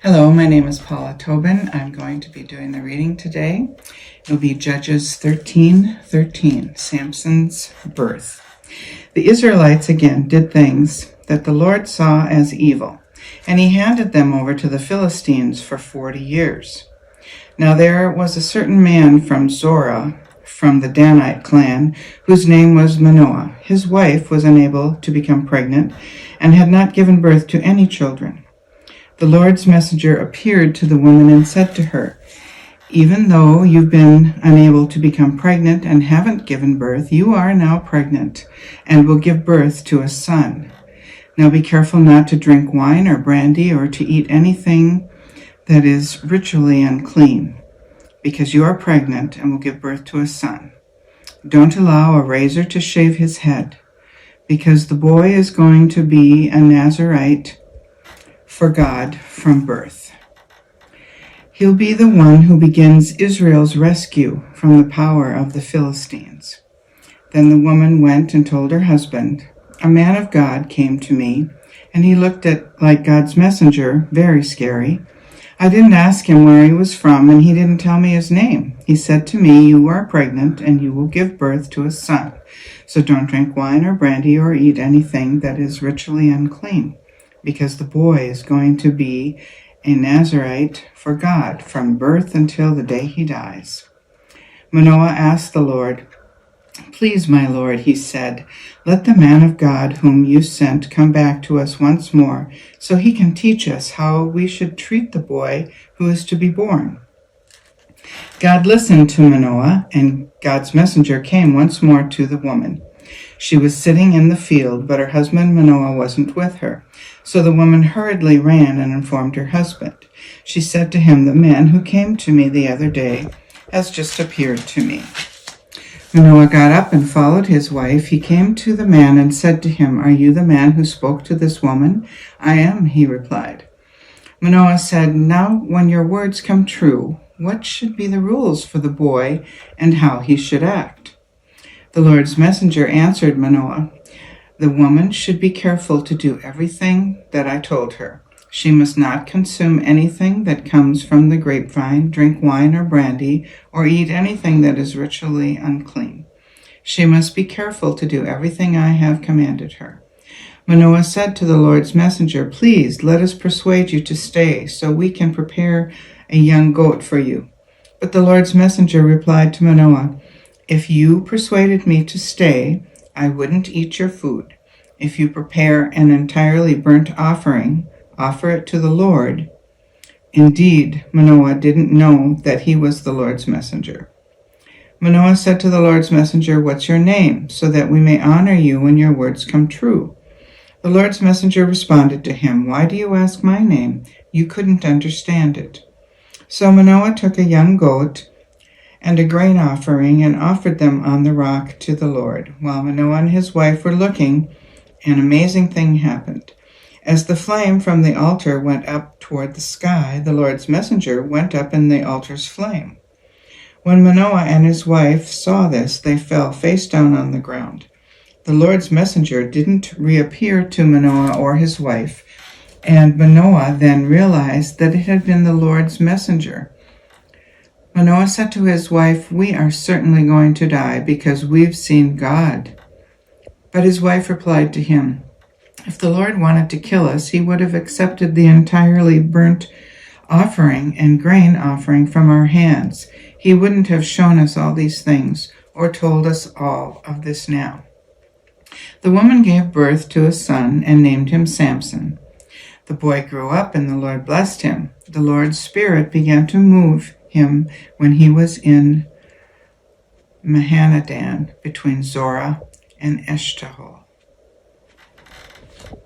Hello, my name is Paula Tobin. I'm going to be doing the reading today. It'll be Judges 13:13, Samson's birth. The Israelites again did things that the Lord saw as evil, and he handed them over to the Philistines for 40 years. Now there was a certain man from Zorah, from the Danite clan, whose name was Manoah. His wife was unable to become pregnant and had not given birth to any children. The Lord's messenger appeared to the woman and said to her, "Even though you've been unable to become pregnant and haven't given birth, you are now pregnant and will give birth to a son. Now be careful not to drink wine or brandy or to eat anything that is ritually unclean, because you are pregnant and will give birth to a son. Don't allow a razor to shave his head, because the boy is going to be a Nazirite for God from birth. He'll be the one who begins Israel's rescue from the power of the Philistines." Then the woman went and told her husband, "A man of God came to me, and he looked like God's messenger, very scary. I didn't ask him where he was from, and he didn't tell me his name. He said to me, 'You are pregnant, and you will give birth to a son. So don't drink wine or brandy or eat anything that is ritually unclean, because the boy is going to be a Nazirite for God from birth until the day he dies.' Manoah asked the Lord, 'Please, my Lord,' he said, 'let the man of God whom you sent come back to us once more, so he can teach us how we should treat the boy who is to be born.' God listened to Manoah, and God's messenger came once more to the woman. She was sitting in the field, but her husband Manoah wasn't with her. So the woman hurriedly ran and informed her husband. She said to him, 'The man who came to me the other day has just appeared to me.' Manoah got up and followed his wife. He came to the man and said to him, 'Are you the man who spoke to this woman?' 'I am,' he replied. Manoah said, 'Now when your words come true, what should be the rules for the boy and how he should act?' The Lord's messenger answered Manoah, 'The woman should be careful to do everything that I told her. She must not consume anything that comes from the grapevine, drink wine or brandy, or eat anything that is ritually unclean. She must be careful to do everything I have commanded her.' Manoah said to the Lord's messenger, 'Please, let us persuade you to stay, so we can prepare a young goat for you.' But the Lord's messenger replied to Manoah, 'If you persuaded me to stay, I wouldn't eat your food. If you prepare an entirely burnt offering, offer it to the Lord.' Indeed, Manoah didn't know that he was the Lord's messenger. Manoah said to the Lord's messenger, 'What's your name, so that we may honor you when your words come true?' The Lord's messenger responded to him, 'Why do you ask my name? You couldn't understand it.' So Manoah took a young goat and a grain offering and offered them on the rock to the Lord. While Manoah and his wife were looking, an amazing thing happened. As the flame from the altar went up toward the sky, the Lord's messenger went up in the altar's flame. When Manoah and his wife saw this, they fell face down on the ground. The Lord's messenger didn't reappear to Manoah or his wife, and Manoah then realized that it had been the Lord's messenger. Manoah said to his wife, 'We are certainly going to die because we've seen God.' But his wife replied to him, 'If the Lord wanted to kill us, he would have accepted the entirely burnt offering and grain offering from our hands. He wouldn't have shown us all these things or told us all of this now.' The woman gave birth to a son and named him Samson. The boy grew up and the Lord blessed him. The Lord's Spirit began to move him when he was in Mahanadan between Zorah and Eshtaol.